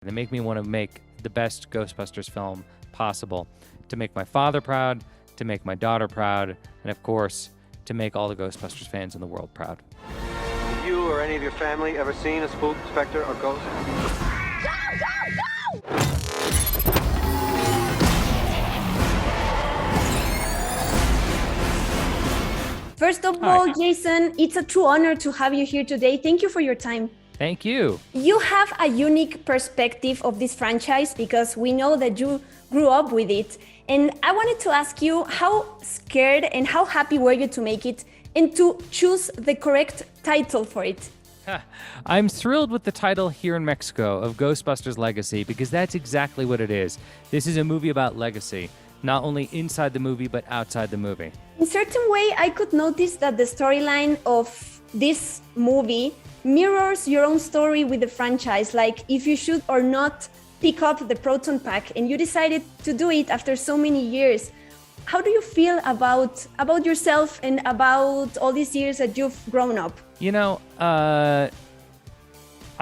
They make me want to make the best Ghostbusters film possible, to make my father proud, to make my daughter proud, and of course, to make all the Ghostbusters fans in the world proud. Have you or any of your family ever seen a spook, specter, or ghost? First of all, Jason, it's a true honor to have you here today. Thank you for your time. Thank you. You have a unique perspective of this franchise because we know that you grew up with it. And I wanted to ask you, how scared and how happy were you to make it and to choose the correct title for it? I'm thrilled with the title here in Mexico of Ghostbusters Legacy because that's exactly what it is. This is a movie about legacy, not only inside the movie, but outside the movie. In certain way, I could notice that the storyline of this movie mirrors your own story with the franchise, like if you should or not pick up the proton pack, and you decided to do it after so many years. How do you feel about yourself and about all these years that you've grown up? You know, I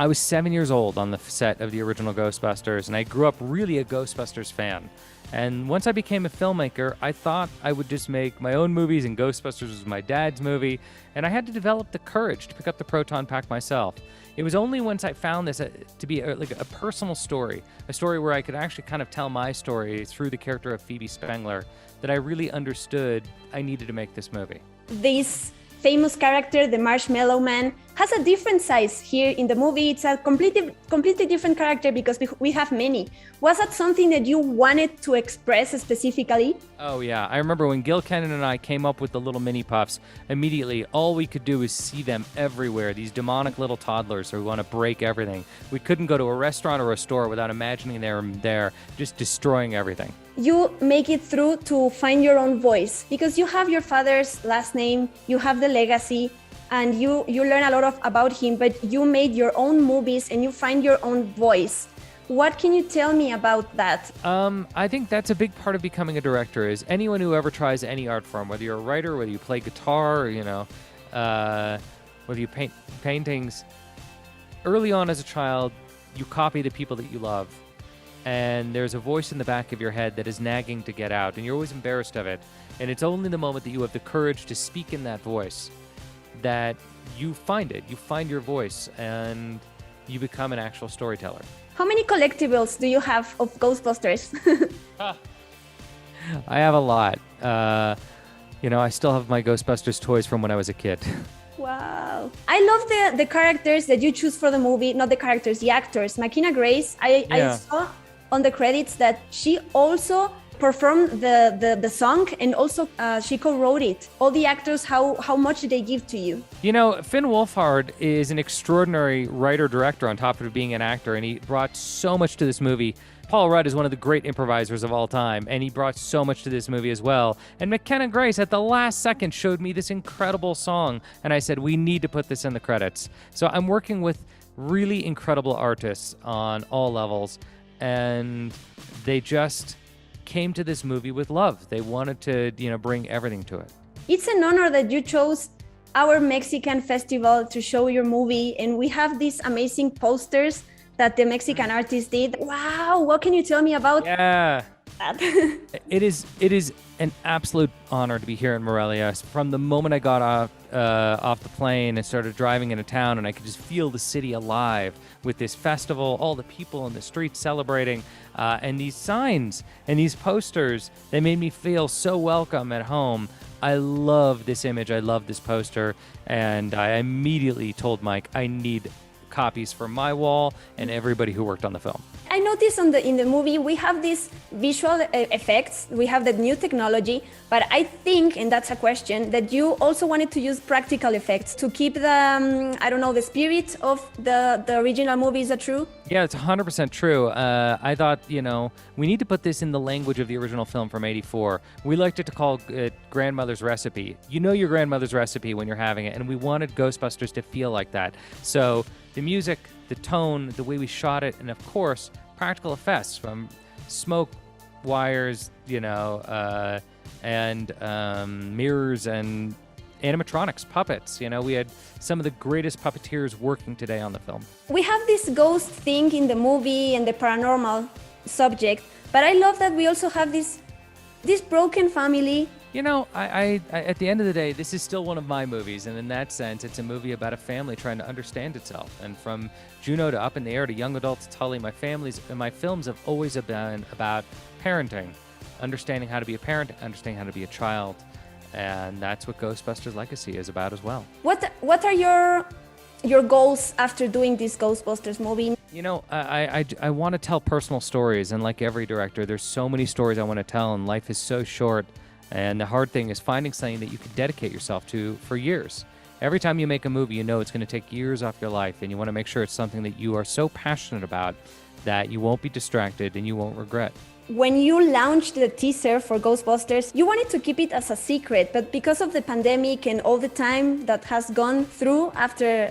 was 7 years old on the set of the original Ghostbusters, and I grew up really a Ghostbusters fan. And once I became a filmmaker, I thought I would just make my own movies, and Ghostbusters was my dad's movie, and I had to develop the courage to pick up the proton pack myself. It was only once I found this to be like a personal story, a story where I could actually kind of tell my story through the character of Phoebe Spengler, that I really understood I needed to make this movie. This famous character, the Marshmallow Man, has a different size here in the movie. It's a completely different character because we have many. Was that something that you wanted to express specifically? Oh yeah, I remember when Gil Kennan and I came up with the little mini puffs, immediately all we could do is see them everywhere, these demonic little toddlers who want to break everything. We couldn't go to a restaurant or a store without imagining they were there, just destroying everything. You make it through to find your own voice because you have your father's last name, you have the legacy, and you learn a lot about him, but you made your own movies and you find your own voice. What can you tell me about that? I think that's a big part of becoming a director, is anyone who ever tries any art form, whether you're a writer, whether you play guitar, or, whether you paint paintings, early on as a child, you copy the people that you love. And there's a voice in the back of your head that is nagging to get out, and you're always embarrassed of it. And it's only the moment that you have the courage to speak in that voice that you find it. You find your voice, and you become an actual storyteller. How many collectibles do you have of Ghostbusters? I have a lot. I still have my Ghostbusters toys from when I was a kid. Wow. I love the characters that you choose for the movie, not the characters, the actors. Makina Grace, I saw on the credits that she also performed the song, and also she co-wrote it. All the actors, how much did they give to you? You know, Finn Wolfhard is an extraordinary writer-director on top of being an actor, and he brought so much to this movie. Paul Rudd is one of the great improvisers of all time, and he brought so much to this movie as well. And McKenna Grace, at the last second, showed me this incredible song, and I said, we need to put this in the credits. So I'm working with really incredible artists on all levels, and they just came to this movie with love. They wanted to, bring everything to it. It's an honor that you chose our Mexican festival to show your movie, and we have these amazing posters that the Mexican artist did. Wow, what can you tell me about that? It is an absolute honor to be here in Morelia. From the moment I got off the plane and started driving into town, and I could just feel the city alive with this festival, all the people in the streets celebrating, and these signs and these posters, they made me feel so welcome at home. I love this image, I love this poster, and I immediately told Mike I need copies for my wall and everybody who worked on the film. I noticed in the movie we have these visual effects, we have the new technology, but I think, and that's a question, that you also wanted to use practical effects to keep the, the spirit of the original movie. Is that true? Yeah, it's 100% true. I thought, we need to put this in the language of the original film from '84. We liked it to call it Grandmother's Recipe. You know your grandmother's recipe when you're having it, and we wanted Ghostbusters to feel like that. So the music, the tone, the way we shot it, and of course, practical effects from smoke wires, and mirrors and animatronics, puppets. You know, we had some of the greatest puppeteers working today on the film. We have this ghost thing in the movie and the paranormal subject, but I love that we also have this broken family. You know, I at the end of the day, this is still one of my movies, and in that sense, it's a movie about a family trying to understand itself. And from Juno to Up in the Air to Young Adult to Tully, my films have always been about parenting, understanding how to be a parent, understanding how to be a child, and that's what Ghostbusters Legacy is about as well. What are your goals after doing this Ghostbusters movie? You know, I want to tell personal stories, and like every director, there's so many stories I want to tell, and life is so short. And the hard thing is finding something that you can dedicate yourself to for years. Every time you make a movie, you know it's going to take years off your life, and you want to make sure it's something that you are so passionate about that you won't be distracted and you won't regret. When you launched the teaser for Ghostbusters, you wanted to keep it as a secret, but because of the pandemic and all the time that has gone through after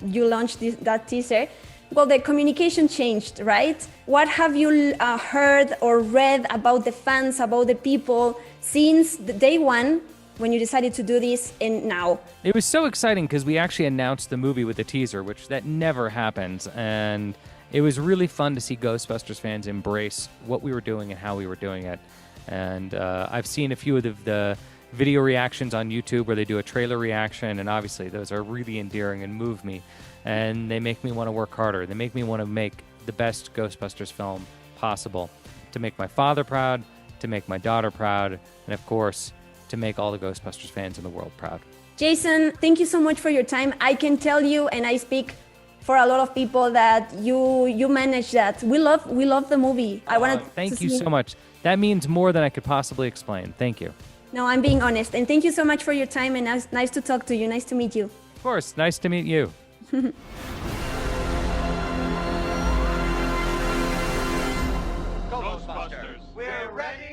you launched that teaser, well, the communication changed, right? What have you heard or read about the fans, about the people since the day one when you decided to do this and now? It was so exciting because we actually announced the movie with a teaser, which that never happens. And it was really fun to see Ghostbusters fans embrace what we were doing and how we were doing it. And I've seen a few of the video reactions on YouTube where they do a trailer reaction, and obviously those are really endearing and move me. And they make me want to work harder. They make me want to make the best Ghostbusters film possible. To make my father proud, to make my daughter proud, and of course, to make all the Ghostbusters fans in the world proud. Jason, thank you so much for your time. I can tell you, and I speak for a lot of people, that you managed that. We love the movie. I want to thank you so much. That means more than I could possibly explain. Thank you. No, I'm being honest. And thank you so much for your time, and nice to talk to you. Nice to meet you. Of course. Nice to meet you. Ghostbusters, we're ready.